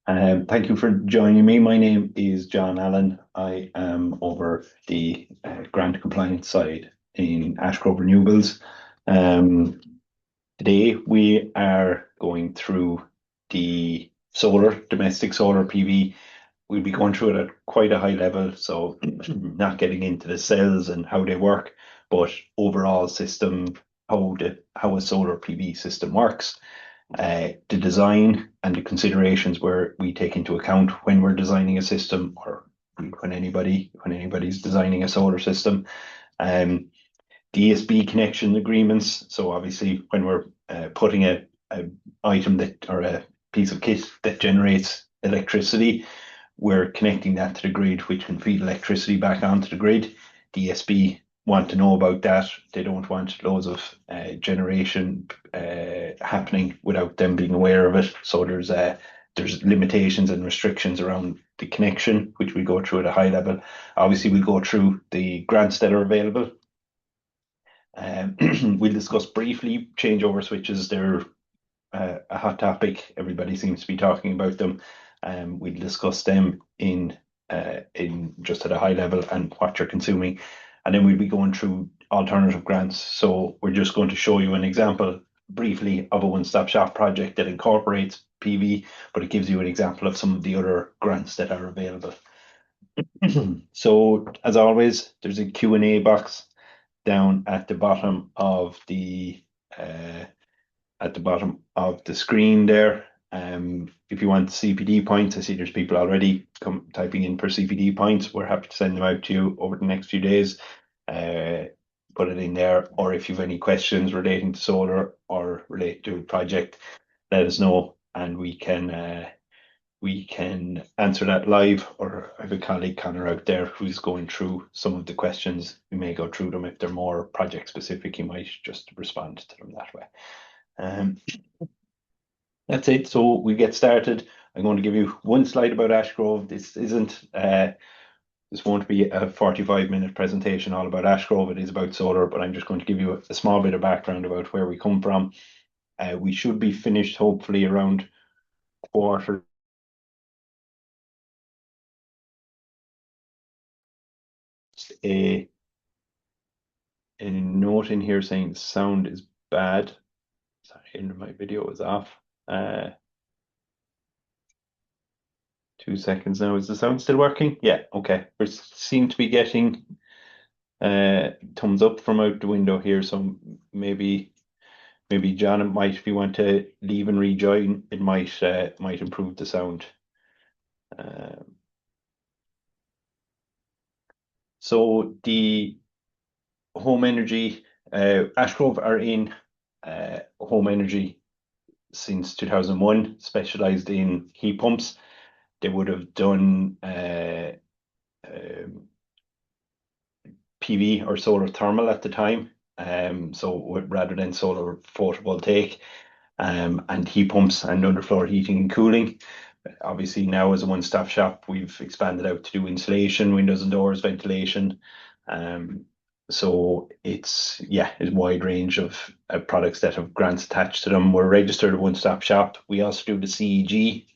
Thank you for joining me. My name is John Allen. I am over the grant compliance side in Ashgrove Renewables. Um, Today we are going through the domestic solar PV. We'll be going through it at quite a high level, so not getting into the cells and how they work, but overall system, how a solar PV system works, the design and the considerations where we take into account when we're designing a system or when anybody's designing a solar system. Um, DSB connection agreements. So obviously, when we're putting a item that or a piece of kit that generates electricity, we're connecting that to the grid, which can feed electricity back onto the grid. DSB want to know about that. They don't want loads of generation happening without them being aware of it. So there's limitations and restrictions around the connection, which we go through at a high level. Obviously, we'll go through the grants that are available. We'll discuss briefly changeover switches. They're a hot topic. Everybody seems to be talking about them. We'll discuss them in just at a high level and what you're consuming, and then we'll be going through alternative grants. So we're just going to show you an example briefly of a one-stop shop project that incorporates PV, but it gives you an example of some of the other grants that are available. So as always, there's a Q&A box down uh, at the bottom of the screen there. If you want CPD points, I see there's people already typing in for CPD points. We're happy to send them out to you over the next few days. Uh, Put it in there, or if you have any questions relating to solar or relate to a project, let us know, and we can answer that live, or I have a colleague, Connor, out there who's going through some of the questions. We may go through them. If they're more project specific, you might just respond to them that way. Um, that's it. So we get started. I'm going to give you one slide about Ashgrove. This won't be a 45-minute presentation all about Ashgrove. It is about solar, but I'm just going to give you a small bit of background about where we come from. We should be finished hopefully around quarter. A note in here saying the sound is bad. Sorry, my video is off. 2 seconds now. Is the sound still working? Yeah, okay. We seem to be getting thumbs up from out the window here, so maybe John, it might, if you want to leave and rejoin, it might improve the sound. So the home energy, Ashgrove are in home energy since 2001, specialized in heat pumps. They would have done PV or solar thermal at the time. So rather than solar photovoltaic, and heat pumps and underfloor heating and cooling. Obviously, now as a one-stop shop, we've expanded out to do insulation, windows and doors, ventilation. So it's a wide range of products that have grants attached to them. We're registered a one-stop shop. We also do the CEG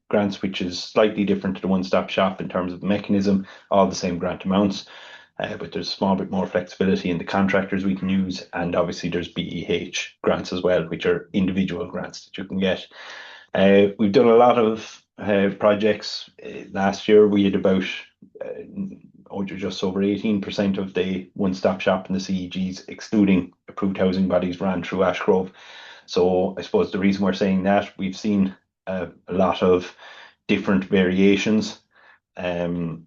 grants, which is slightly different to the one-stop shop in terms of mechanism, all the same grant amounts. But there's a small bit more flexibility in the contractors we can use, and obviously there's BEH grants as well, which are individual grants that you can get. We've done a lot of projects. Last year we had about just over 18% of the one-stop shop and the CEGs, excluding approved housing bodies, ran through Ashgrove. So I suppose the reason we're saying that, we've seen a lot of different variations. And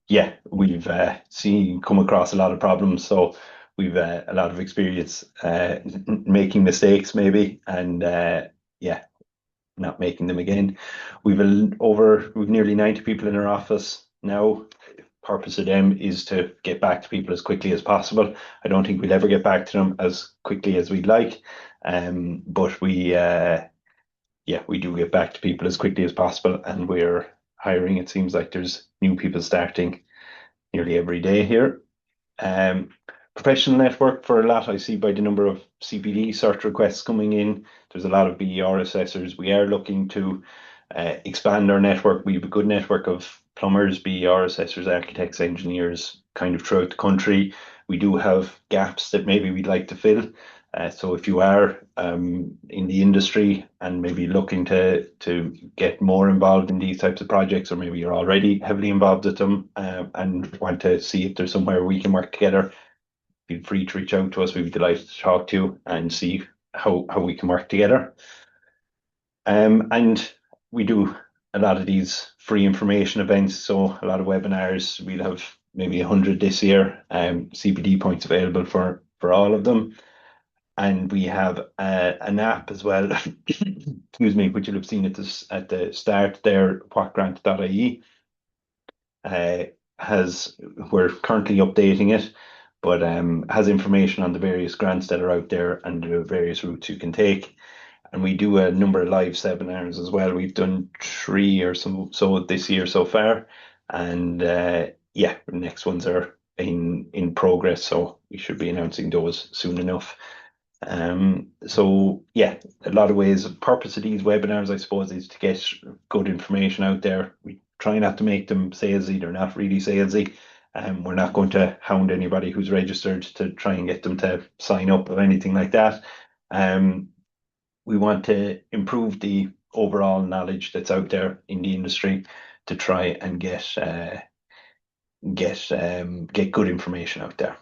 yeah, we've come across a lot of problems. So we've a lot of experience making mistakes, maybe, and not making them again. We've nearly 90 people in our office now. Purpose of them is to get back to people as quickly as possible. I don't think we'll ever get back to them as quickly as we'd like, but we do get back to people as quickly as possible, and we're hiring. It seems like there's new people starting nearly every day here. Um, professional network for a lot. I see by the number of CPD search requests coming in, there's a lot of BER assessors. We are looking to expand our network. We have a good network of plumbers, BER assessors, architects, engineers, kind of throughout the country. We do have gaps that maybe we'd like to fill. So if you are in the industry and maybe looking to get more involved in these types of projects, or maybe you're already heavily involved with them and want to see if there's somewhere we can work together, feel free to reach out to us. We'd be delighted to talk to you and see how we can work together. And we do a lot of these free information events, so a lot of webinars. We'll have maybe 100 this year, CPD points available for all of them. And we have an app as well, excuse me, which you'll have seen at the start there, whatgrant.ie. We're currently updating it, but has information on the various grants that are out there and the various routes you can take. And we do a number of live seminars as well. We've done 3 or so this year so far, and yeah, the next ones are in progress, so we should be announcing those soon enough. So yeah, a lot of ways. The purpose of these webinars, I suppose, is to get good information out there. We try not to make them salesy. They're not really salesy. We're not going to hound anybody who's registered to try and get them to sign up or anything like that. We want to improve the overall knowledge that's out there in the industry to try and get good information out there.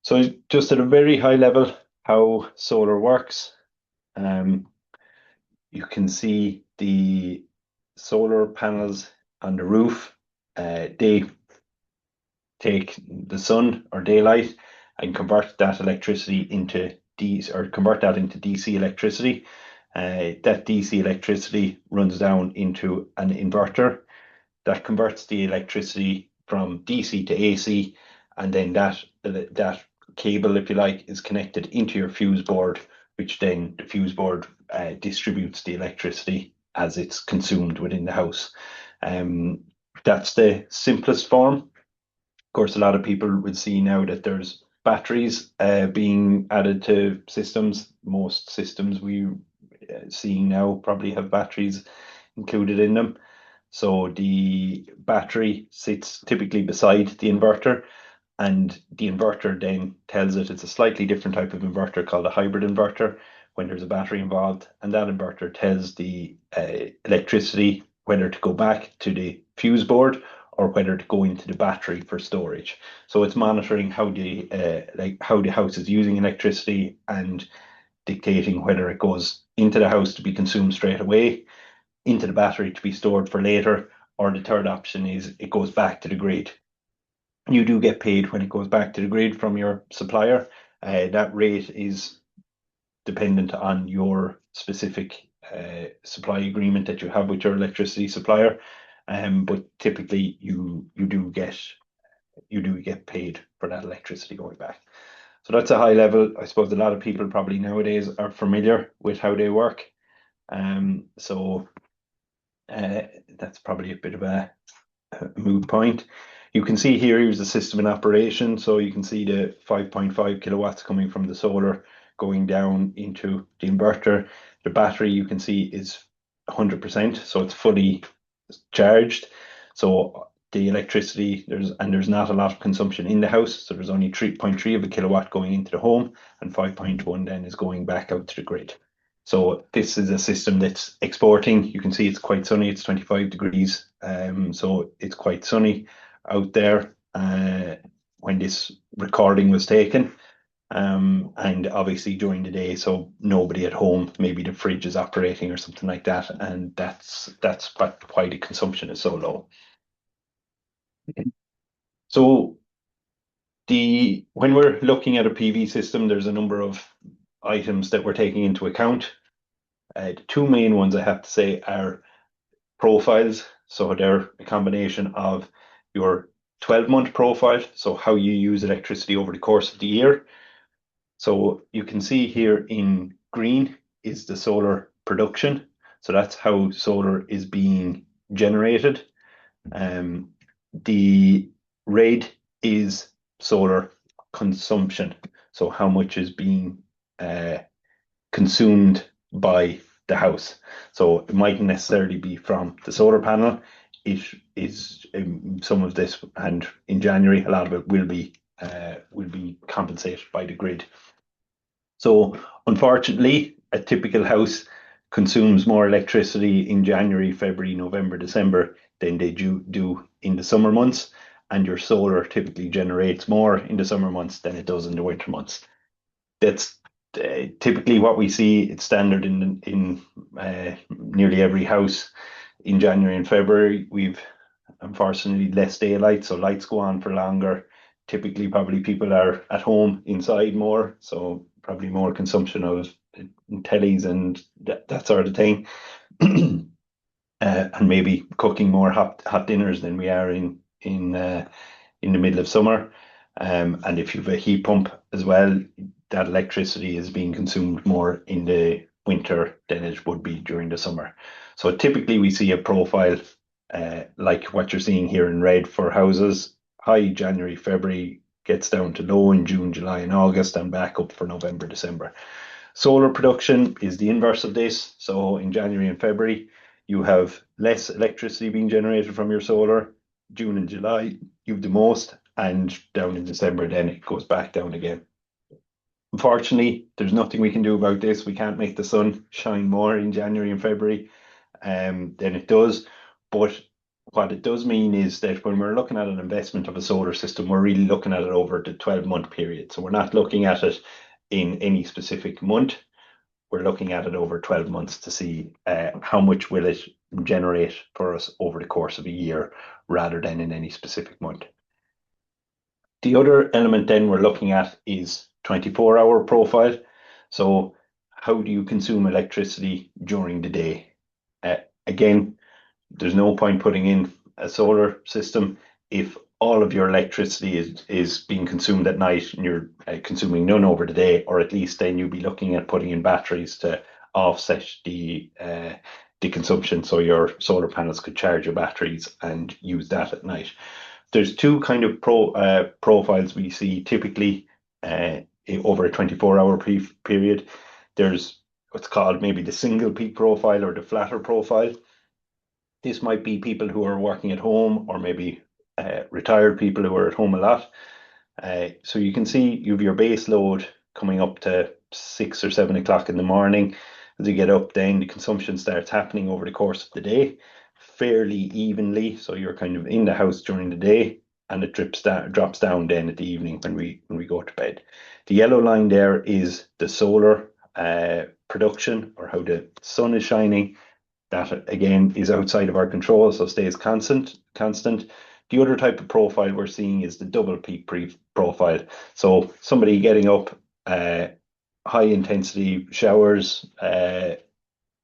So just at a very high level, how solar works. You can see the solar panels on the roof. They take the sun or daylight and convert that electricity into convert that into DC electricity. That DC electricity runs down into an inverter that converts the electricity from DC to AC, and then that cable, if you like, is connected into your fuse board, which then the fuse board distributes the electricity as it's consumed within the house. That's the simplest form. Of course, a lot of people would see now that there's batteries being added to systems. Most systems we see now probably have batteries included in them. So the battery sits typically beside the inverter, and the inverter then tells it it's a slightly different type of inverter called a hybrid inverter when there's a battery involved, and that inverter tells the electricity whether to go back to the fuse board or whether to go into the battery for storage. So it's monitoring how the house is using electricity and dictating whether it goes into the house to be consumed straight away, into the battery to be stored for later, or the third option is it goes back to the grid. You do get paid when it goes back to the grid from your supplier. That rate is dependent on your specific supply agreement that you have with your electricity supplier. But typically you do get paid for that electricity going back. So that's a high level. I suppose a lot of people probably nowadays are familiar with how they work. So that's probably a bit of a moot point. You can see here's the system in operation. So you can see the 5.5 kilowatts coming from the solar going down into the inverter. The battery you can see is 100%, so it's fully charged. So the electricity, there's not a lot of consumption in the house, so there's only 3.3 of a kilowatt going into the home, and 5.1 then is going back out to the grid. So this is a system that's exporting. You can see it's quite sunny. It's 25 degrees, so it's quite sunny out there when this recording was taken. And obviously during the day, so nobody at home, maybe the fridge is operating or something like that, and that's why the consumption is so low. So when we're looking at a PV system, there's a number of items that we're taking into account. The 2 main ones I have to say are profiles. So they're a combination of your 12-month profile, so how you use electricity over the course of the year. So you can see here in green is the solar production. So that's how solar is being generated. The red is solar consumption. So how much is being consumed by the house. So it mightn't necessarily be from the solar panel. It is some of this, and in January, a lot of it will be compensated by the grid. So unfortunately, a typical house consumes more electricity in January, February, November, December than they do in the summer months. And your solar typically generates more in the summer months than it does in the winter months. That's typically what we see. It's standard in nearly every house in January and February. We've unfortunately less daylight, so lights go on for longer. Typically, probably people are at home inside more, so probably more consumption of tellies and that sort of thing. And maybe cooking more hot dinners than we are in the middle of summer. And if you've a heat pump as well, that electricity is being consumed more in the winter than it would be during the summer. So typically we see a profile like what you're seeing here in red for houses. High January, February, gets down to low in June, July, and August, and back up for November, December. Solar production is the inverse of this. So in January and February, you have less electricity being generated from your solar. June and July, you have the most, and down in December, then it goes back down again. Unfortunately, there's nothing we can do about this. We can't make the sun shine more in January and February than it does. But what it does mean is that when we're looking at an investment of a solar system, we're really looking at it over the 12-month period. So we're not looking at it in any specific month. We're looking at it over 12 months to see how much will it generate for us over the course of a year rather than in any specific month. The other element then we're looking at is 24-hour profile. So how do you consume electricity during the day? Again, there's no point putting in a solar system if all of your electricity is being consumed at night and you're consuming none over the day, or at least then you'll be looking at putting in batteries to offset the consumption, so your solar panels could charge your batteries and use that at night. There's two kind of profiles we see typically over a 24-hour period. There's what's called maybe the single peak profile or the flatter profile. This might be people who are working at home, or maybe retired people who are at home a lot. So you can see you have your base load coming up to 6 or 7 o'clock in the morning. As you get up, then the consumption starts happening over the course of the day, fairly evenly. So you're kind of in the house during the day, and it drops down then at the evening when we go to bed. The yellow line there is the solar production, or how the sun is shining. That again is outside of our control, so stays constant. The other type of profile we're seeing is the double peak profile. So somebody getting up, high intensity showers,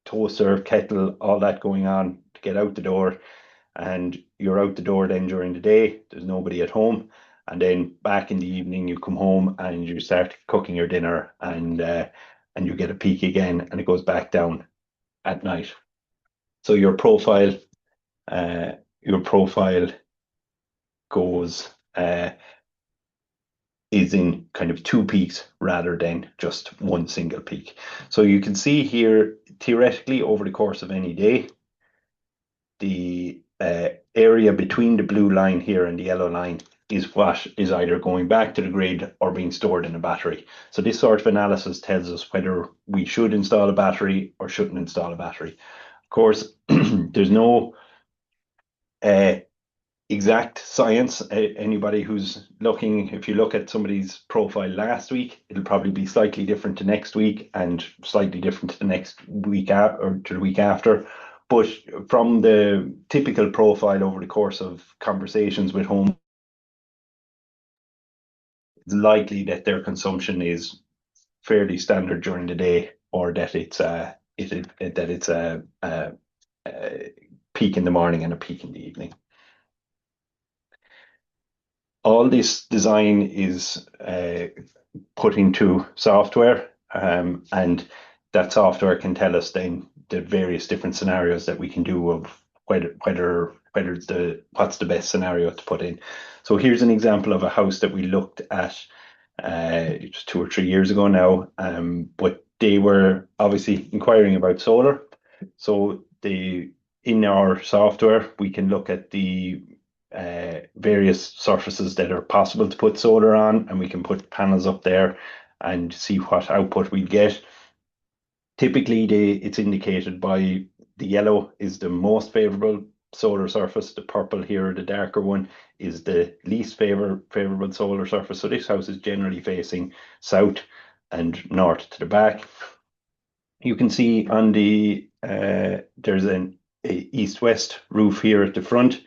toaster, kettle, all that going on to get out the door, and you're out the door then during the day. There's nobody at home, and then back in the evening you come home and you start cooking your dinner, and you get a peak again, and it goes back down at night. So your profile goes is in kind of two peaks rather than just one single peak. So you can see here, theoretically, over the course of any day, the area between the blue line here and the yellow line is what is either going back to the grid or being stored in a battery. So this sort of analysis tells us whether we should install a battery or shouldn't install a battery. Of course, there's no exact science. Anybody who's looking, if you look at somebody's profile last week, it'll probably be slightly different to next week and slightly different to the next week or to the week after. But from the typical profile over the course of conversations with home, it's likely that their consumption is fairly standard during the day, or that it's a peak in the morning and a peak in the evening. All this design is put into software, and that software can tell us then the various different scenarios that we can do of what's the best scenario to put in. So here's an example of a house that we looked at It was 2 or 3 years ago now, but they were obviously inquiring about solar. So in our software, we can look at the various surfaces that are possible to put solar on, and we can put panels up there and see what output we get. Typically, it's indicated by the yellow is the most favorable solar surface. The purple here, the darker one, is the least favorable solar surface. So this house is generally facing south and north to the back. You can see on there's an east-west roof here at the front,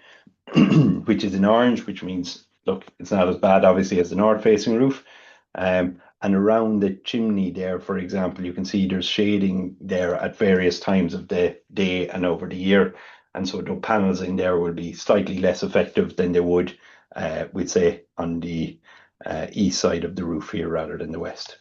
which is in orange, which means, look, it's not as bad, obviously, as the north-facing roof. And around the chimney there, for example, you can see there's shading there at various times of the day and over the year. And so the panels in there will be slightly less effective than they would, we'd say, on the east side of the roof here rather than the west.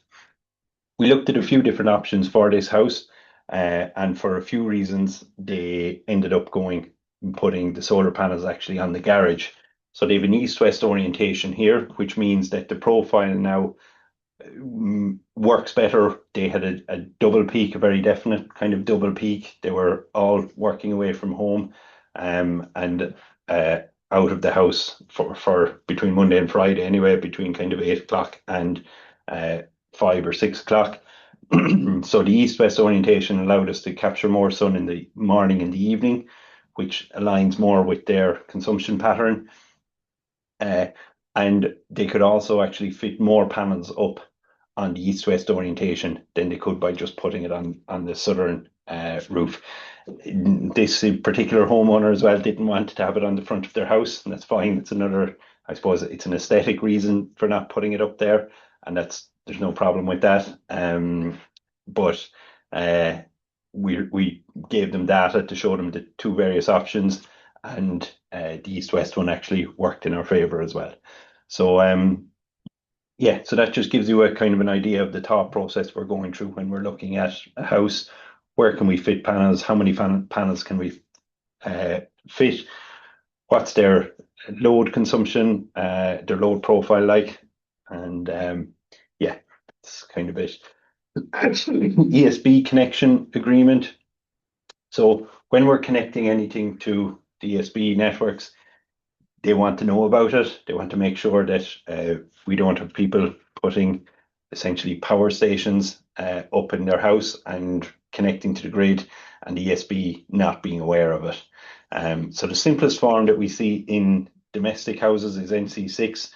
We looked at a few different options for this house, and for a few reasons, they ended up putting the solar panels actually on the garage. So they have an east-west orientation here, which means that the profile now works better. They had a double peak, a very definite kind of double peak. They were all working away from home, and out of the house for between Monday and Friday anyway, between kind of 8 o'clock and 5 or 6 o'clock. So the east-west orientation allowed us to capture more sun in the morning and the evening, which aligns more with their consumption pattern. And they could also actually fit more panels up on the east-west orientation than they could by just putting it on the southern roof. This particular homeowner as well didn't want to have it on the front of their house, and that's fine. It's another, I suppose, it's an aesthetic reason for not putting it up there, and there's no problem with that. But we gave them data to show them the two various options, and the east-west one actually worked in our favor as well. So yeah, so that just gives you a kind of an idea of the thought process we're going through when we're looking at a house. Where can we fit panels? How many panels can we fit? What's their load consumption, their load profile like? And yeah, that's kind of it. ESB connection agreement. So when we're connecting anything to the ESB networks, they want to know about it. They want to make sure that we don't have people putting essentially power stations up in their house and connecting to the grid, and the ESB not being aware of it. So the simplest form that we see in domestic houses is NC6.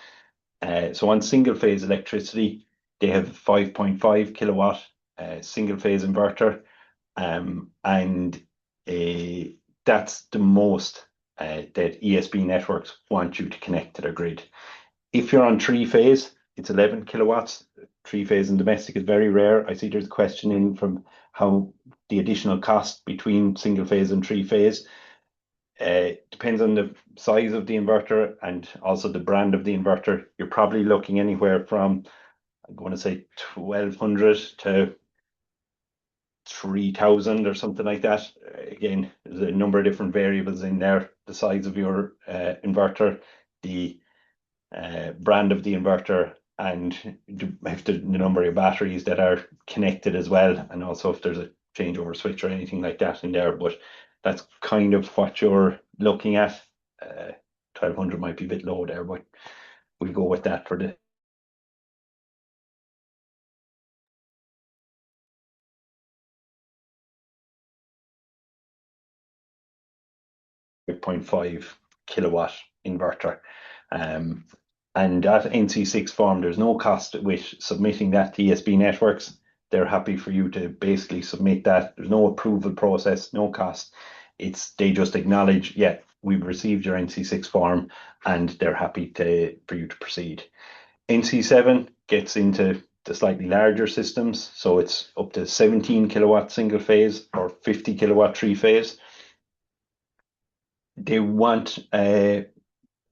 So on single phase electricity, they have 5.5 kilowatt single phase inverter, and that's the most that ESB networks want you to connect to their grid. If you're on three phase, it's 11 kilowatts. Three phase in domestic is very rare. I see there's a question in from how the additional cost between single phase and three phase. Depends on the size of the inverter and also the brand of the inverter. You're probably looking anywhere from, I'm going to say 1,200 to 3,000 or something like that. Again, there's a number of different variables in there. The size of your inverter, the brand of the inverter, and the number of batteries that are connected as well, and also if there's a changeover switch or anything like that in there. But that's kind of what you're looking at. 1,200 might be a bit low there, but we'll go with that for the 5.5 kilowatt inverter. And at NC6 form, there's no cost with submitting that to ESB networks. They're happy for you to basically submit that. There's no approval process, no cost. They just acknowledge, yeah, we've received your NC6 form, and they're happy for you to proceed. NC7 gets into the slightly larger systems, so it's up to 17 kilowatt single phase or 50 kilowatt three phase. They want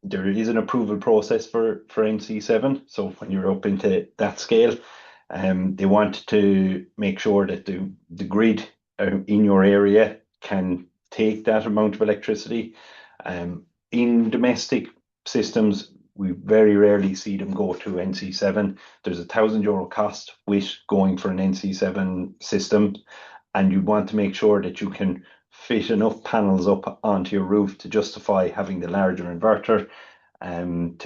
there is an approval process for NC7. So when you're up into that scale, they want to make sure that the grid in your area can take that amount of electricity. In domestic systems, we very rarely see them go to NC7. There's €1,000 cost with going for an NC7 system, and you want to make sure that you can fit enough panels up onto your roof to justify having the larger inverter, and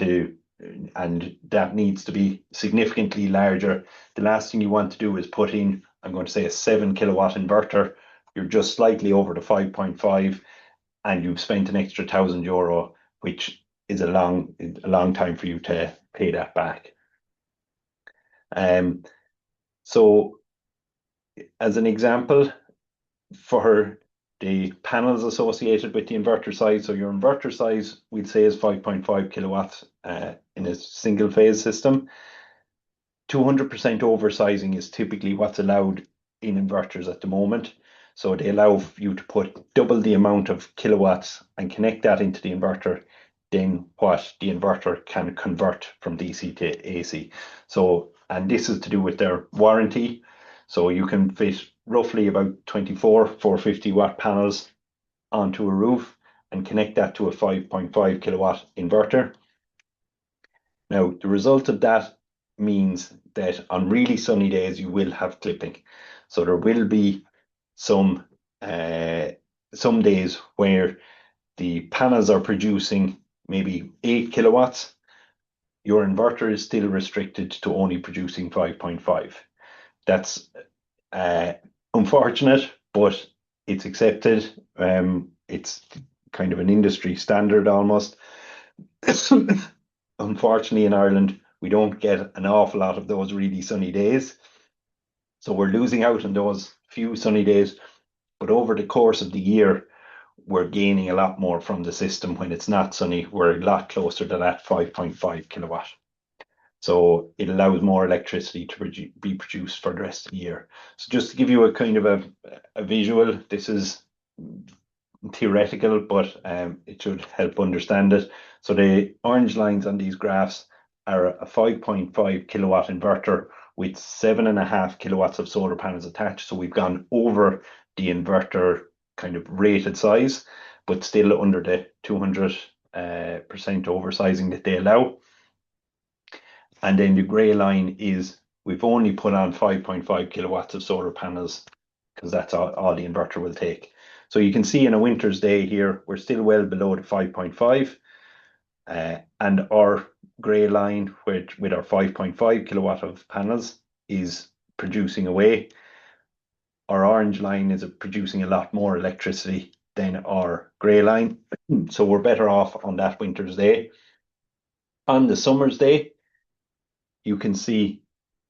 that needs to be significantly larger. The last thing you want to do is put in, I'm going to say, a 7 kilowatt inverter. You're just slightly over the 5.5, and you've spent an extra €1,000, which is a long time for you to pay that back. So as an example, for the panels associated with the inverter size, so your inverter size, we'd say, is 5.5 kilowatts in a single phase system. 200% oversizing is typically what's allowed in inverters at the moment. So they allow you to put double the amount of kilowatts and connect that into the inverter than what the inverter can convert from DC to AC. So, and this is to do with their warranty. So you can fit roughly about 24 450 watt panels onto a roof and connect that to a 5.5 kilowatt inverter. Now, the result of that means that on really sunny days, you will have clipping. So there will be some days where the panels are producing maybe 8 kilowatts. Your inverter is still restricted to only producing 5.5. That's unfortunate, but it's accepted. It's kind of an industry standard almost. Unfortunately, in Ireland, we don't get an awful lot of those really sunny days. So we're losing out on those few sunny days. But over the course of the year, we're gaining a lot more from the system. When it's not sunny, we're a lot closer to that 5.5 kilowatt. So it allows more electricity to be produced for the rest of the year. So just to give you a kind of a visual, this is theoretical, but it should help understand it. So the orange lines on these graphs are a 5.5 kilowatt inverter with 7.5 kilowatts of solar panels attached. So we've gone over the inverter kind of rated size, but still under the 200% oversizing that they allow. And then the grey line is we've only put on 5.5 kilowatts of solar panels because that's all the inverter will take. So you can see in a winter's day here, we're still well below the 5.5. And our grey line with our 5.5 kilowatt of panels is producing away. Our orange line is producing a lot more electricity than our grey line. So we're better off on that winter's day. On the summer's day, you can see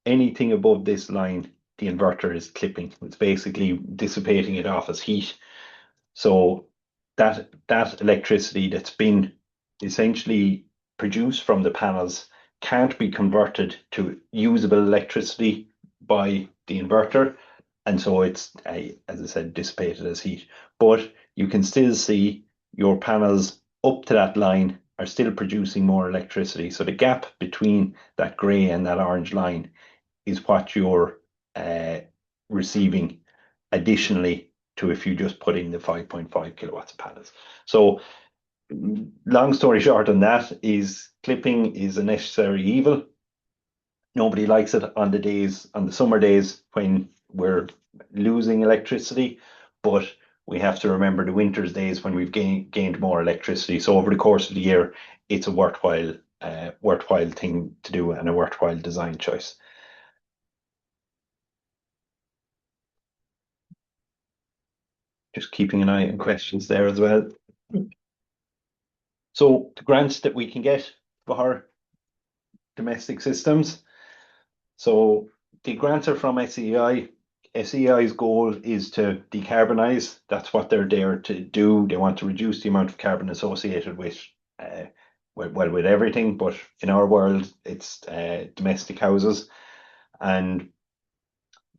anything above this line, the inverter is clipping. It's basically dissipating it off as heat. So that electricity that's been essentially produced from the panels can't be converted to usable electricity by the inverter. And so it's, as I said, dissipated as heat. But you can still see your panels up to that line are still producing more electricity. So the gap between that grey and that orange line is what you're receiving additionally to if you just put in the 5.5 kilowatts of panels. So long story short on that is clipping is a necessary evil. Nobody likes it on the summer days when we're losing electricity, but we have to remember the winter's days when we've gained more electricity. So over the course of the year, it's a worthwhile thing to do and a worthwhile design choice. Just keeping an eye on questions there as well. So the grants that we can get for domestic systems. So the grants are from SEI. SEI's goal is to decarbonize. That's what they're there to do. They want to reduce the amount of carbon associated with, with everything. But in our world, it's domestic houses. And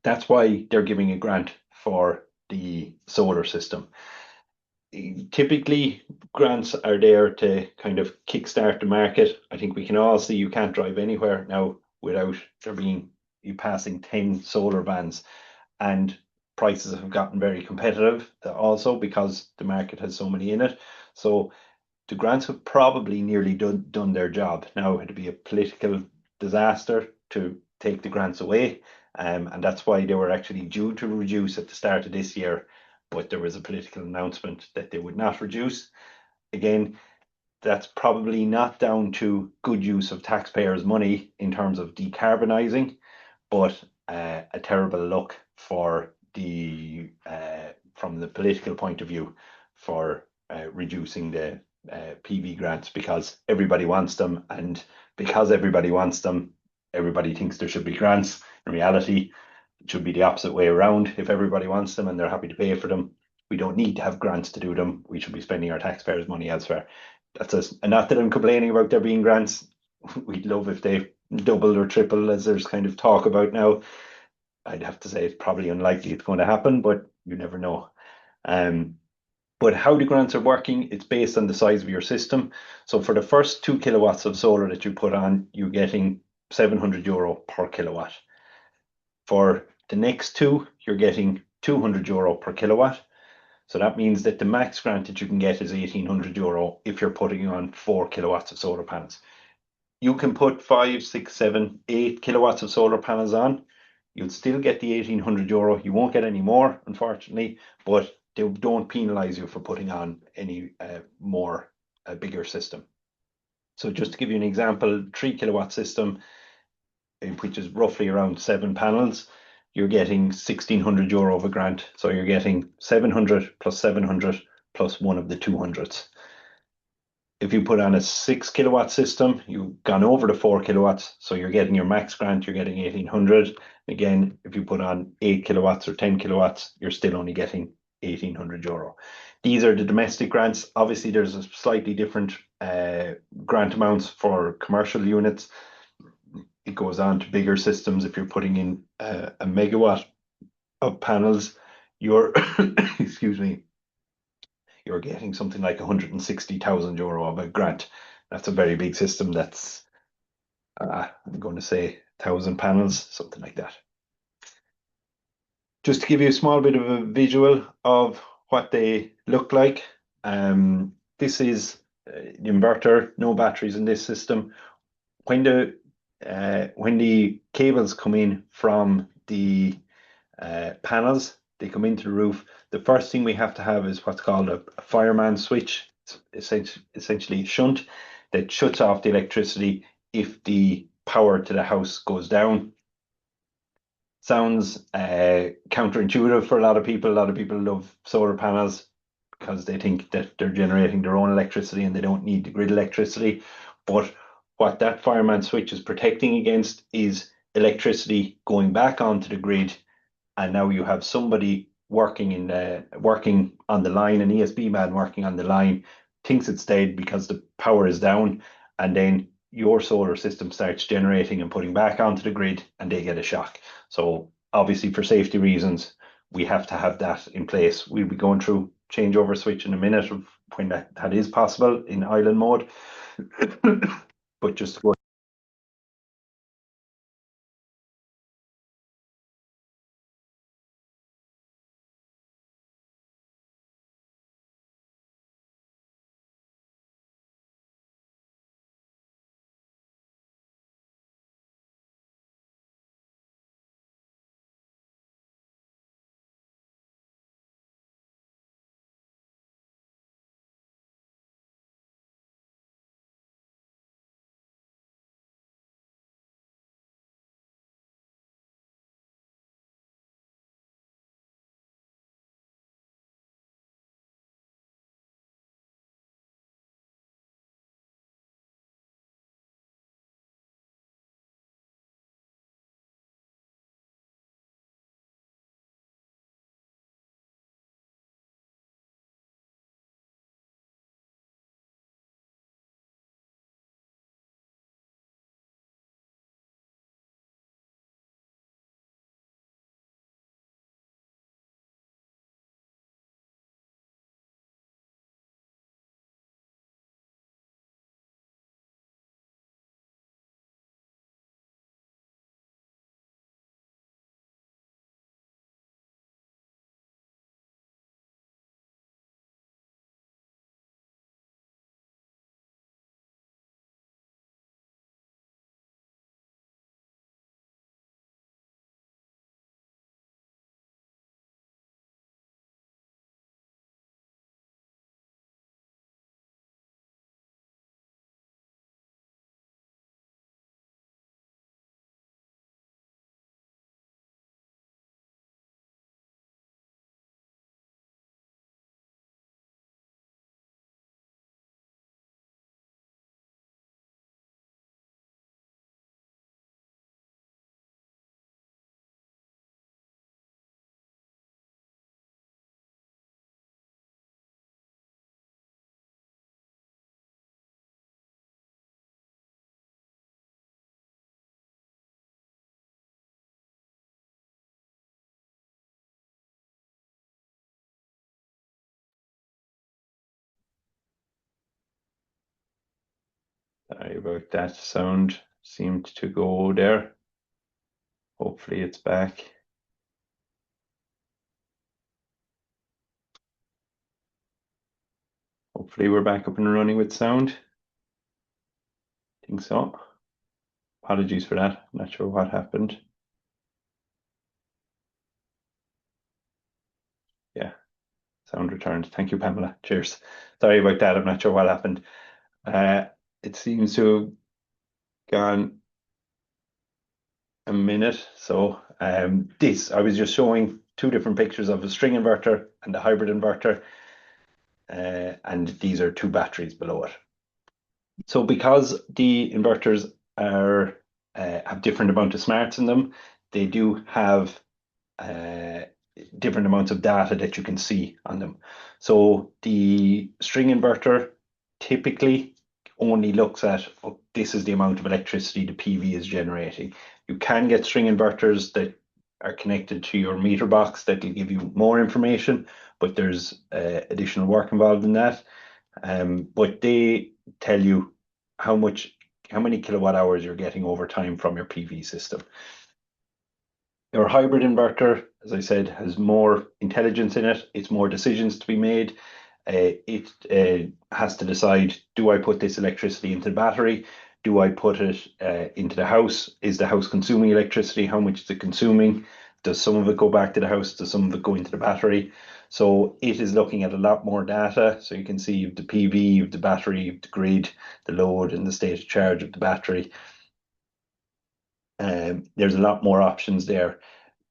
that's why they're giving a grant for the solar system. Typically, grants are there to kind of kickstart the market. I think we can all see you can't drive anywhere now without there being you passing 10 solar vans, and prices have gotten very competitive also because the market has so many in it. So the grants have probably nearly done their job. Now it'd be a political disaster to take the grants away, and that's why they were actually due to reduce at the start of this year, but there was a political announcement that they would not reduce. Again, that's probably not down to good use of taxpayers' money in terms of decarbonising, but a terrible look for the from the political point of view for reducing the PV grants, because everybody wants them, and because everybody wants them, everybody thinks there should be grants. In reality, it should be the opposite way around. If everybody wants them and they're happy to pay for them, we don't need to have grants to do them. We should be spending our taxpayers' money elsewhere. That's us. And not that I'm complaining about there being grants. We'd love if they double or triple, as there's kind of talk about now. I'd have to say it's probably unlikely it's going to happen, but you never know. Um, but how the grants are working, it's based on the size of your system. So for the first 2 kilowatts of solar that you put on, you're getting €700 per kilowatt. For the next two, you're getting €200 per kilowatt. So that means that the max grant that you can get is €1,800 if you're putting on 4 kilowatts of solar panels. You can put 5, 6, 7, 8 kilowatts of solar panels on. You'll still get the €1,800. You won't get any more, unfortunately, but they don't penalise you for putting on any more, a bigger system. So just to give you an example, 3 kilowatt system, which is roughly around 7 panels, you're getting €1,600 of a grant. So you're getting 700 plus 700 plus one of the 200s. If you put on a 6 kilowatt system, you've gone over the 4 kilowatts. So you're getting your max grant, you're getting 1,800. Again, if you put on 8 kilowatts or 10 kilowatts, you're still only getting €1,800. These are the domestic grants. Obviously, there's a slightly different grant amounts for commercial units. It goes on to bigger systems. If you're putting in a megawatt of panels, you're excuse me, you're getting something like €160,000 of a grant. That's a very big system. That's I'm going to say 1,000 panels, something like that. Just to give you a small bit of a visual of what they look like. This is the inverter, no batteries in this system. When the cables come in from the panels, they come into the roof. The first thing we have to have is what's called a fireman switch. It's essentially a shunt that shuts off the electricity if the power to the house goes down. Sounds counterintuitive for a lot of people. A lot of people love solar panels because they think that they're generating their own electricity and they don't need the grid electricity. But what that fireman switch is protecting against is electricity going back onto the grid, and now you have somebody working on the line, an ESB man working on the line, thinks it's dead because the power is down, and then your solar system starts generating and putting back onto the grid, and they get a shock. So obviously, for safety reasons, we have to have that in place. We'll be going through changeover switch in a minute of when that is possible in island mode. But just to go Sorry about that. Sound seemed to go there. Hopefully it's back. Hopefully we're back up and running with sound. Think so. Apologies for that. I'm not sure what happened. Yeah, sound returned. Thank you, Pamela. Cheers. Sorry about that. I'm not sure what happened. Uh, it seems to have gone a minute. So this, I was just showing two different pictures of a string inverter and a hybrid inverter. And these are two batteries below it. So because the inverters are have different amount of smarts in them, they do have uh, different amounts of data that you can see on them. So the string inverter typically only looks at, oh, this is the amount of electricity the PV is generating. You can get string inverters that are connected to your meter box that will give you more information, but there's additional work involved in that. But they tell you how many kilowatt hours you're getting over time from your PV system. Your hybrid inverter, as I said, has more intelligence in it. It's more decisions to be made. It has to decide, do I put this electricity into the battery? Do I put it into the house? Is the house consuming electricity? How much is it consuming? Does some of it go back to the house? Does some of it go into the battery? So it is looking at a lot more data. So you can see you've the PV, you've the battery, you've the grid, the load, and the state of charge of the battery. There's a lot more options there.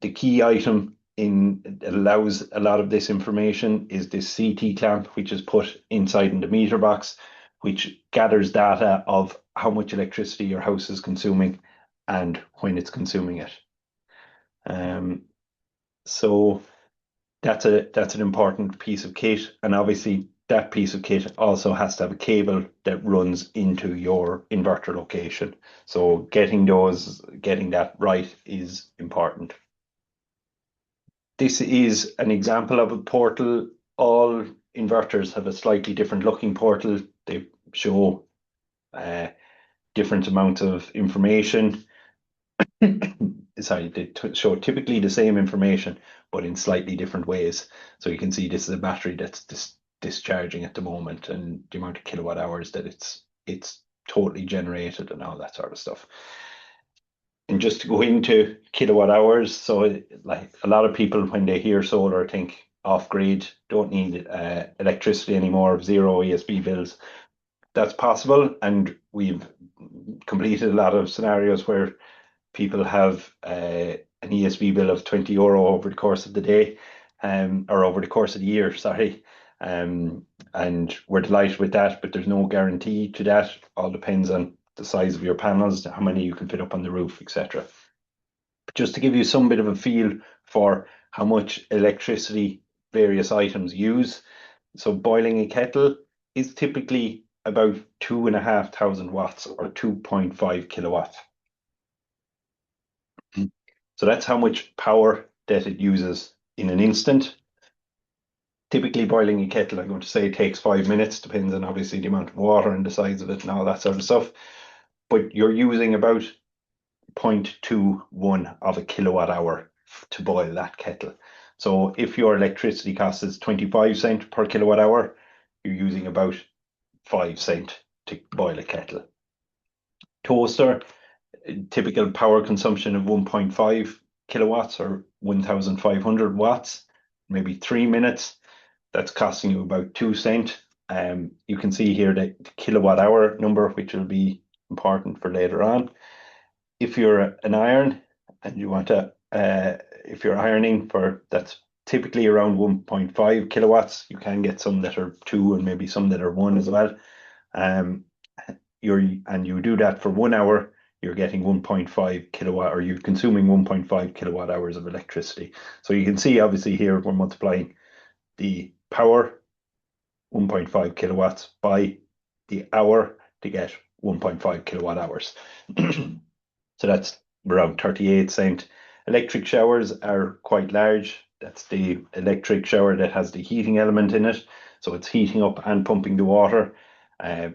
The key item that allows a lot of this information is this CT clamp, which is put inside in the meter box, which gathers data of how much electricity your house is consuming and when it's consuming it. So that's an important piece of kit, and obviously that piece of kit also has to have a cable that runs into your inverter location. So getting that right is important. This is an example of a portal. All inverters have a slightly different looking portal. They show different amounts of information. Sorry, they show typically the same information, but in slightly different ways. So you can see this is a battery that's discharging at the moment, and the amount of kilowatt hours that it's totally generated and all that sort of stuff. And just to go into kilowatt hours, so like a lot of people when they hear solar think off grid, don't need electricity anymore, zero ESB bills. That's possible, and we've completed a lot of scenarios where people have an ESB bill of €20 over the course of the day, or over the course of the year, sorry. And we're delighted with that, but there's no guarantee to that. All depends on the size of your panels, how many you can fit up on the roof, etc. Just to give you some bit of a feel for how much electricity various items use. So boiling a kettle is typically about 2,500 watts or 2.5 kilowatts. So that's how much power that it uses in an instant. Typically boiling a kettle, I'm going to say, takes 5 minutes, depends on obviously the amount of water and the size of it and all that sort of stuff. But you're using about 0.21 of a kilowatt hour to boil that kettle. So if your electricity cost is 25 cents per kilowatt hour, you're using about 5 cents to boil a kettle. Toaster, typical power consumption of 1.5 kilowatts or 1,500 watts, maybe 3 minutes. That's costing you about 2 cents. You can see here the kilowatt hour number, which will be important for later on. If you're an iron and you want to, if you're ironing for, that's typically around 1.5 kilowatts. You can get some that are 2 and maybe some that are 1 as well. And you do that for 1 hour, you're getting 1.5 kilowatt, or you're consuming 1.5 kilowatt hours of electricity. So you can see obviously here we're multiplying the power, 1.5 kilowatts, by the hour to get 1.5 kilowatt hours. So that's around 38 cents. Electric showers are quite large. That's the electric shower that has the heating element in it. So it's heating up and pumping the water.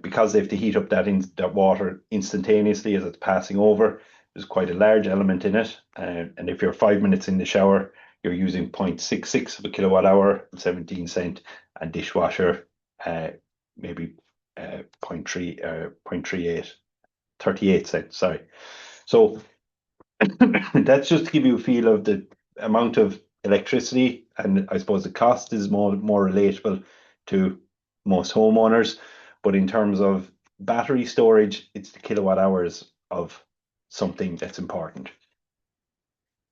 Because they have to heat up that water instantaneously as it's passing over. There's quite a large element in it, and if you're 5 minutes in the shower, you're using 0.66 of a kilowatt hour, 17 cent, and dishwasher maybe 0.3 0.38 38 cents. Sorry. So that's just to give you a feel of the amount of electricity, and I suppose the cost is more relatable to most homeowners. But in terms of battery storage, it's the kilowatt hours of something that's important.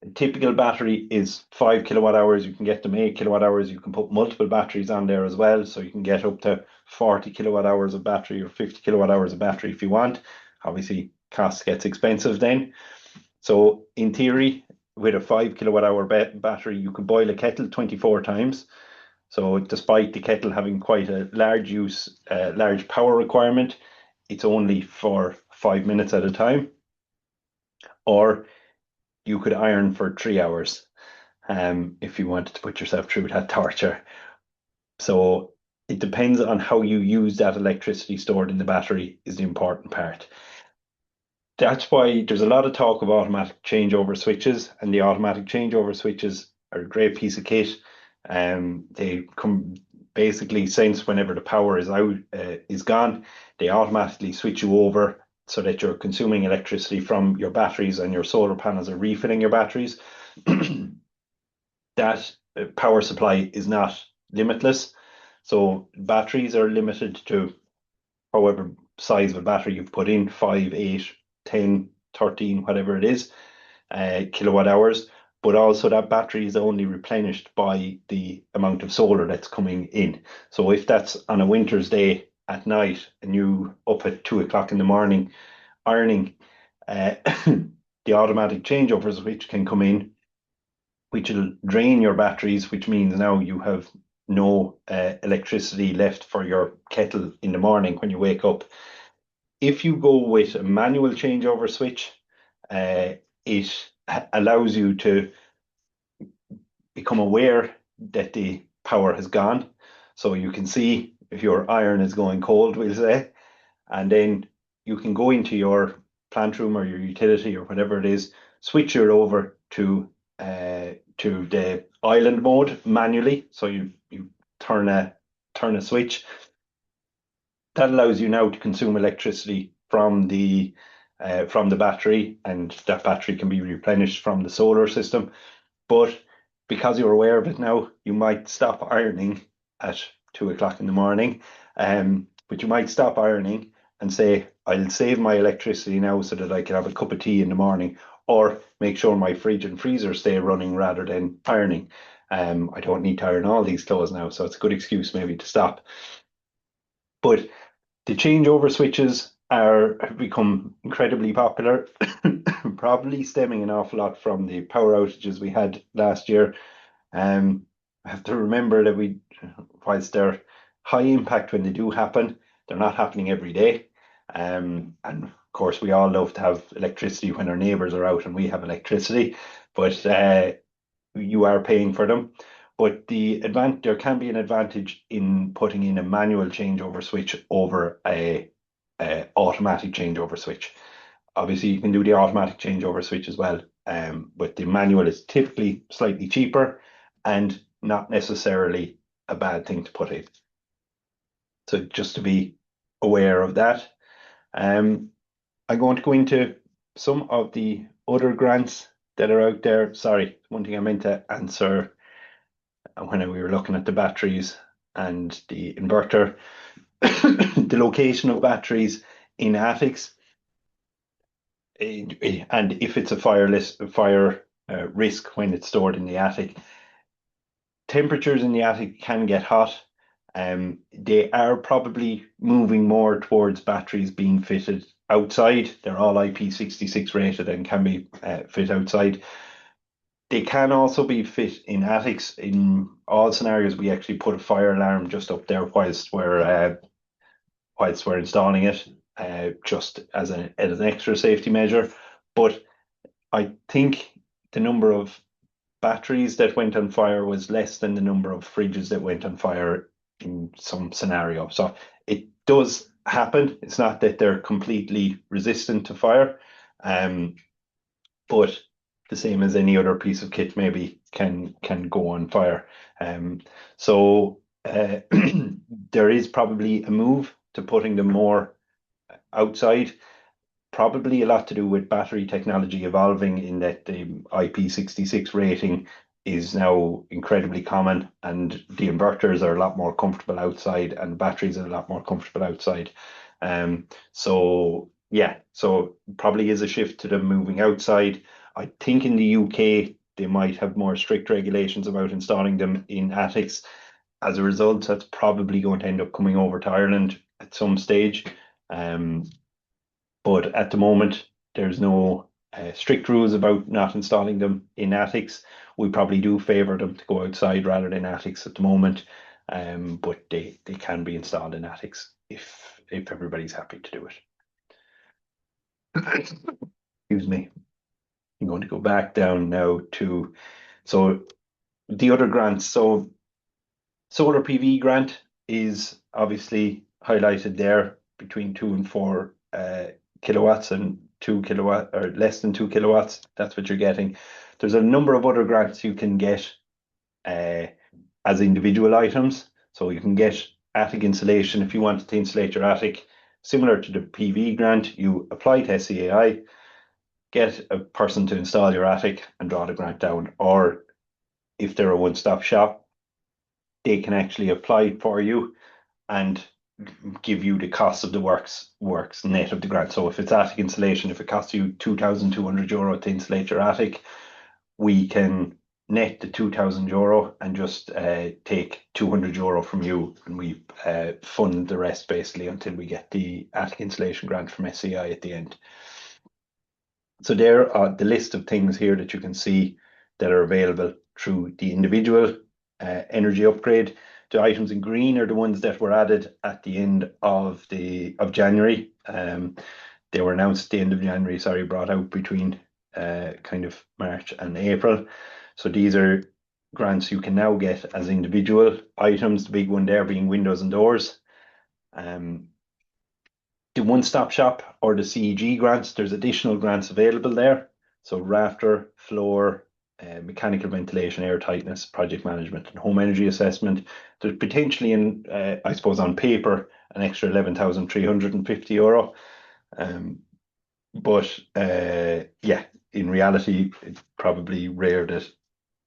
A typical battery is 5 kilowatt hours. You can get them 8 kilowatt hours. You can put multiple batteries on there as well. So you can get up to 40 kilowatt hours of battery or 50 kilowatt hours of battery if you want. Obviously, cost gets expensive then. So in theory, with a 5 kilowatt hour battery, you could boil a kettle 24 times. So despite the kettle having quite a large power requirement, it's only for 5 minutes at a time. Or you could iron for 3 hours if you wanted to put yourself through that torture. So it depends on how you use that electricity stored in the battery is the important part. That's why there's a lot of talk of automatic changeover switches, and the automatic changeover switches are a great piece of kit. They come basically sense whenever the power is gone, they automatically switch you over so that you're consuming electricity from your batteries and your solar panels are refilling your batteries. That power supply is not limitless. So batteries are limited to however size of a battery you've put in, 5, 8, 10, 13, whatever it is, kilowatt hours. But also that battery is only replenished by the amount of solar that's coming in. So if that's on a winter's day at night and you up at 2 o'clock in the morning ironing, the automatic changeover switch can come in, which will drain your batteries, which means now you have no electricity left for your kettle in the morning when you wake up. If you go with a manual changeover switch, it allows you to become aware that the power has gone. So you can see if your iron is going cold, we'll say, and then you can go into your plant room or your utility or whatever it is, switch it over to the island mode manually. So you turn a switch. That allows you now to consume electricity from the battery, and that battery can be replenished from the solar system. But because you're aware of it now, you might stop ironing at 2 o'clock in the morning. But you might stop ironing and say, I'll save my electricity now so that I can have a cup of tea in the morning, or make sure my fridge and freezer stay running rather than ironing. I don't need to iron all these clothes now, so it's a good excuse maybe to stop. But the changeover switches have become incredibly popular, probably stemming an awful lot from the power outages we had last year. I have to remember that whilst they're high impact when they do happen, they're not happening every day. And of course, we all love to have electricity when our neighbours are out and we have electricity, but you are paying for them. But there can be an advantage in putting in a manual changeover switch over a automatic changeover switch. Obviously, you can do the automatic changeover switch as well, but the manual is typically slightly cheaper and not necessarily a bad thing to put in. So just to be aware of that. I'm going to go into some of the other grants that are out there. Sorry, one thing I meant to answer when we were looking at the batteries and the inverter, the location of batteries in attics, and if it's a fire risk when it's stored in the attic. Temperatures in the attic can get hot. They are probably moving more towards batteries being fitted outside. They're all IP66 rated and can be fit outside. They can also be fit in attics. In all scenarios, we actually put a fire alarm just up there whilst we're installing it, just as an extra safety measure. But I think the number of batteries that went on fire was less than the number of fridges that went on fire in some scenario. So it does happen. It's not that they're completely resistant to fire, um, but the same as any other piece of kit maybe can go on fire. So there is probably a move to putting them more outside. Probably a lot to do with battery technology evolving in that the IP66 rating is now incredibly common, and the inverters are a lot more comfortable outside and batteries are a lot more comfortable outside. So yeah, so probably is a shift to them moving outside. I think in the UK they might have more strict regulations about installing them in attics. As a result, that's probably going to end up coming over to Ireland at some stage. Um, but at the moment, there's no strict rules about not installing them in attics. We probably do favour them to go outside rather than attics at the moment, but they can be installed in attics if everybody's happy to do it. Excuse me. I'm going to go back down now to so the other grants. So solar PV grant is obviously highlighted there between 2 and 4 kilowatts and 2 kilowatt or less than 2 kilowatts. That's what you're getting. There's a number of other grants you can get uh, as individual items. So you can get attic insulation if you wanted to insulate your attic. Similar to the PV grant, you apply to SEAI, get a person to install your attic and draw the grant down. Or if they're a one-stop shop, they can actually apply for you and give you the cost of the works net of the grant. So if it's attic insulation, if it costs you €2,200 to insulate your attic, we can net the €2,000 and just take €200 from you, and we fund the rest basically until we get the attic insulation grant from SCI at the end. So there are the list of things here that you can see that are available through the individual energy upgrade. The items in green are the ones that were added at the end of January. They were announced at the end of January, sorry, brought out between kind of March and April. So these are grants you can now get as individual items, the big one there being windows and doors. The one-stop shop or the CEG grants, there's additional grants available there. So rafter, floor, mechanical ventilation, air tightness, project management, and home energy assessment. There's potentially, I suppose, on paper, an extra €11,350. But yeah, in reality, it's probably rare that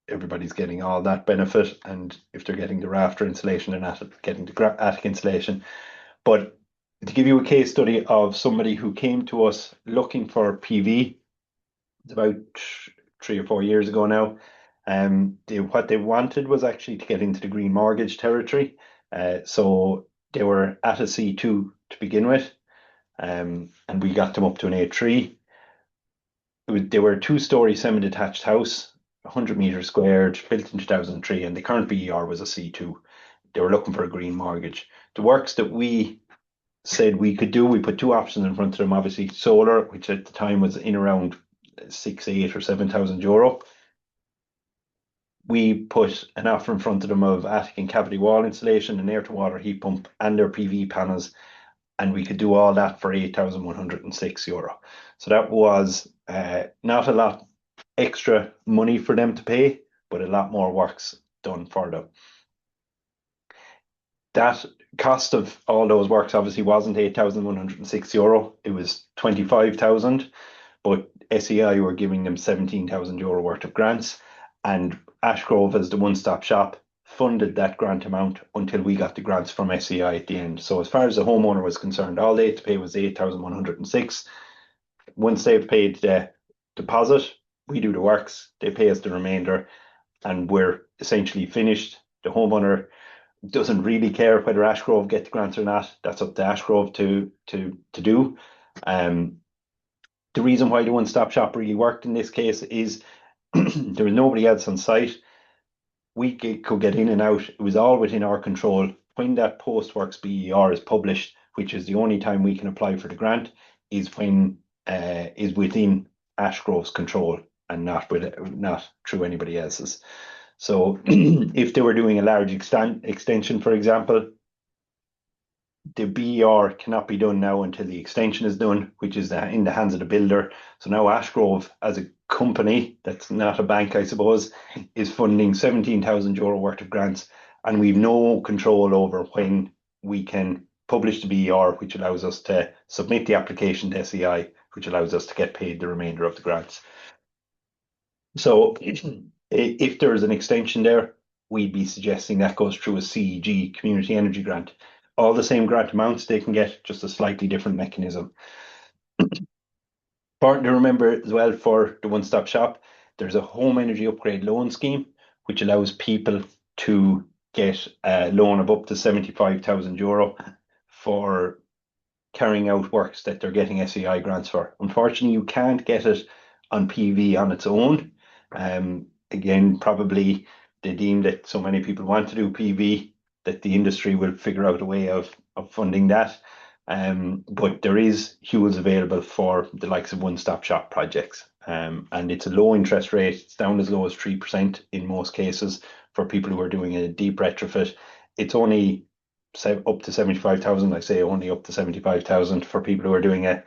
everybody's getting all that benefit. And if they're getting the rafter insulation, they're not getting the attic insulation. But to give you a case study of somebody who came to us looking for PV, it's about 3 or 4 years ago now. What they wanted was actually to get into the green mortgage territory. So they were at a C2 to begin with, and we got them up to an A3. They were a 2-story semi-detached house, 100 meters squared, built in 2003, and the current BER was a C2. They were looking for a green mortgage. The works that we said we could do, we put two options in front of them. Obviously, solar, which at the time was in around 6, 8, or €7,000. We put an offer in front of them of attic and cavity wall insulation, an air to water heat pump, and their PV panels, and we could do all that for €8,106. So that was not a lot extra money for them to pay, but a lot more works done for them. That cost of all those works obviously wasn't €8,106. It was 25,000, but SEI were giving them €17,000 worth of grants, and Ashgrove, as the one-stop shop, funded that grant amount until we got the grants from SEI at the end. So as far as the homeowner was concerned, all they had to pay was 8,106. Once they've paid the deposit, we do the works, they pay us the remainder, and we're essentially finished. The homeowner doesn't really care whether Ashgrove get the grants or not. That's up to Ashgrove to do. The reason why the one-stop shop really worked in this case is there was nobody else on site. We could get in and out. It was all within our control. When that post-works BER is published, which is the only time we can apply for the grant, is when is within Ashgrove's control and not through anybody else's. So if they were doing a large extension, for example, the BER cannot be done now until the extension is done, which is in the hands of the builder. So now Ashgrove, as a company that's not a bank, I suppose, is funding €17,000 worth of grants, and we've no control over when we can publish the BER, which allows us to submit the application to SEI, which allows us to get paid the remainder of the grants. So if there is an extension there, we'd be suggesting that goes through a CEG, Community Energy Grant. All the same grant amounts they can get, just a slightly different mechanism. Important to remember as well for the one-stop shop, there's a home energy upgrade loan scheme, which allows people to get a loan of up to €75,000 for carrying out works that they're getting SEI grants for. Unfortunately, you can't get it on PV on its own. Again, probably they deem that so many people want to do PV that the industry will figure out a way of funding that. But there is HUELs available for the likes of one-stop shop projects. And it's a low interest rate. It's down as low as 3% in most cases for people who are doing a deep retrofit. It's only up to 75,000. I say only up to 75,000 for people who are doing a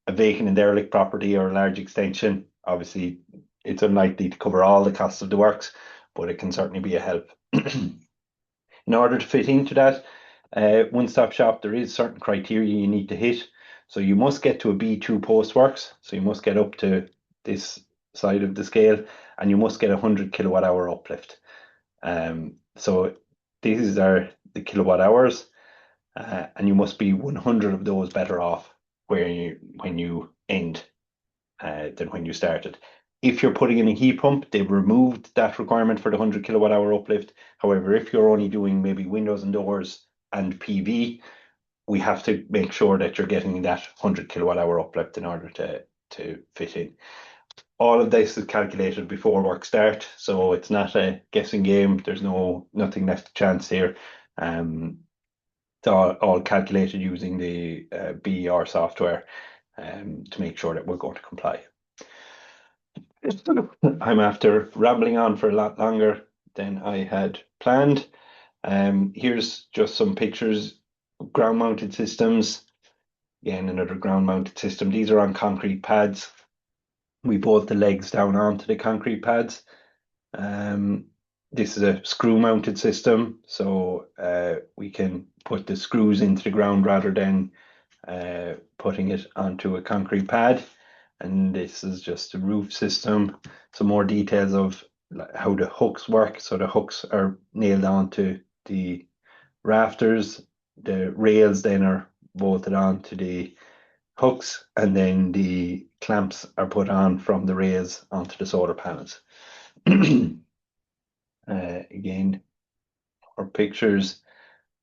vacant and derelict property or a large extension. Obviously, it's unlikely to cover all the costs of the works, but it can certainly be a help. In order to fit into that one-stop shop, there is certain criteria you need to hit. So you must get to a B2 postworks. So you must get up to this side of the scale, and you must get 100 kilowatt hour uplift. So these are the kilowatt hours, and you must be 100 of those better off when you end than when you started. If you're putting in a heat pump, they've removed that requirement for the 100 kilowatt hour uplift. However, if you're only doing maybe windows and doors and PV, we have to make sure that you're getting that 100 kilowatt hour uplift in order to fit in. All of this is calculated before work start, so it's not a guessing game. There's nothing left to chance here. It's all calculated using the BER software to make sure that we're going to comply. I'm after rambling on for a lot longer than I had planned. Here's just some pictures of ground-mounted systems. Again, another ground-mounted system. These are on concrete pads. We bolt the legs down onto the concrete pads. This is a screw-mounted system, so we can put the screws into the ground rather than putting it onto a concrete pad. And this is just a roof system. Some more details of how the hooks work. So the hooks are nailed onto the rafters. The rails then are bolted onto the hooks, and then the clamps are put on from the rails onto the solar panels. Again, our pictures,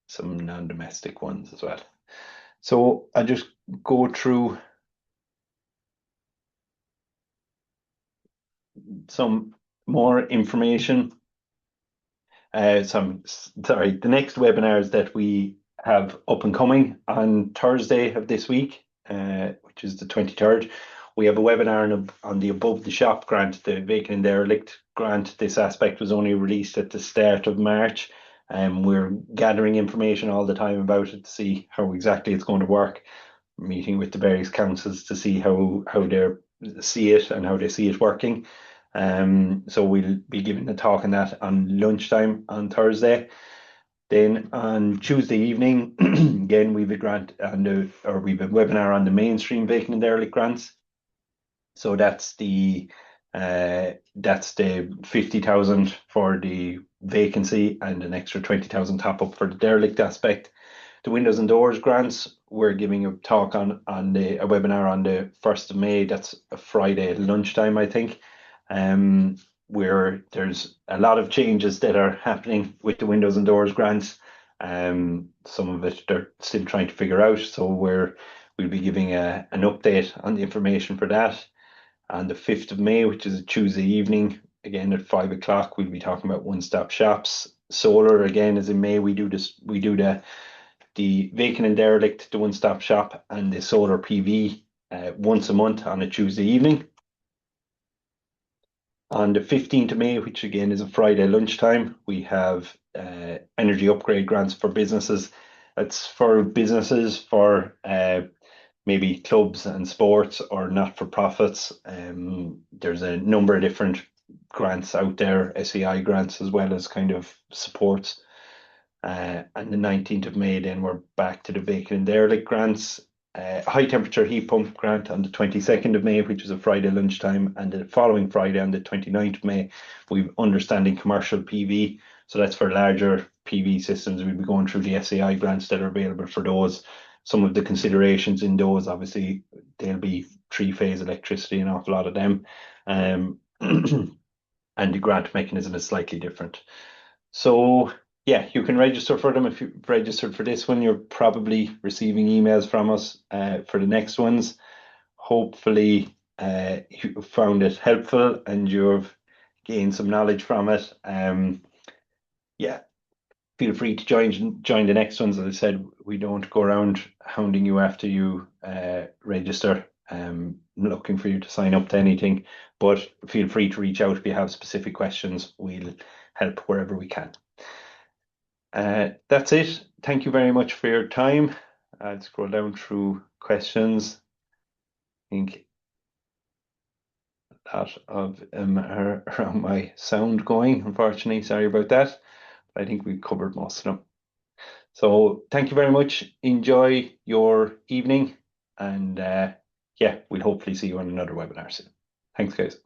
some non-domestic ones as well. So I'll just go through some more information. The next webinars that we have up and coming on Thursday of this week, which is the 23rd. We have a webinar on the Above the Shop grant, the vacant and derelict grant. This aspect was only released at the start of March. We're gathering information all the time about it to see how exactly it's going to work. Meeting with the various councils to see how they see it and how they see it working. So we'll be giving a talk on that on lunchtime on Thursday. Then on Tuesday evening, again we've a we've a webinar on the mainstream vacant and derelict grants. So that's the 50,000 for the vacancy and an extra 20,000 top up for the derelict aspect. The windows and doors grants, we're giving a talk a webinar on the 1st of May. That's a Friday at lunchtime, I think. Where there's a lot of changes that are happening with the windows and doors grants. Some of it they're still trying to figure out. So we'll be giving an update on the information for that. On the 5th of May, which is a Tuesday evening, again at 5 o'clock, we'll be talking about one-stop shops. Solar, again, as in May, we do the vacant and derelict, the one-stop shop, and the solar PV once a month on a Tuesday evening. On the 15th of May, which again is a Friday lunchtime, we have energy upgrade grants for businesses. It's for businesses, for maybe clubs and sports or not-for-profits. There's a number of different grants out there, SEI grants as well as kind of supports. And the 19th of May, then we're back to the vacant and derelict grants. High temperature heat pump grant on the 22nd of May, which is a Friday lunchtime, and the following Friday on the 29th of May, we've understanding commercial PV. So that's for larger PV systems. We'll be going through the SAI grants that are available for those. Some of the considerations in those, obviously, there'll be three-phase electricity, an awful lot of them. And the grant mechanism is slightly different. So yeah, you can register for them. If you've registered for this one, you're probably receiving emails from us for the next ones. Hopefully, you found it helpful and you've gained some knowledge from it. Yeah, feel free to join the next ones. As I said, we don't go around hounding you after you register. Looking for you to sign up to anything, but feel free to reach out if you have specific questions. We'll help wherever we can. That's it. Thank you very much for your time. I'll scroll down through questions. I think a lot of them are around my sound going, unfortunately. Sorry about that. But I think we've covered most of them. So thank you very much. Enjoy your evening. And yeah, we'll hopefully see you on another webinar soon. Thanks, guys.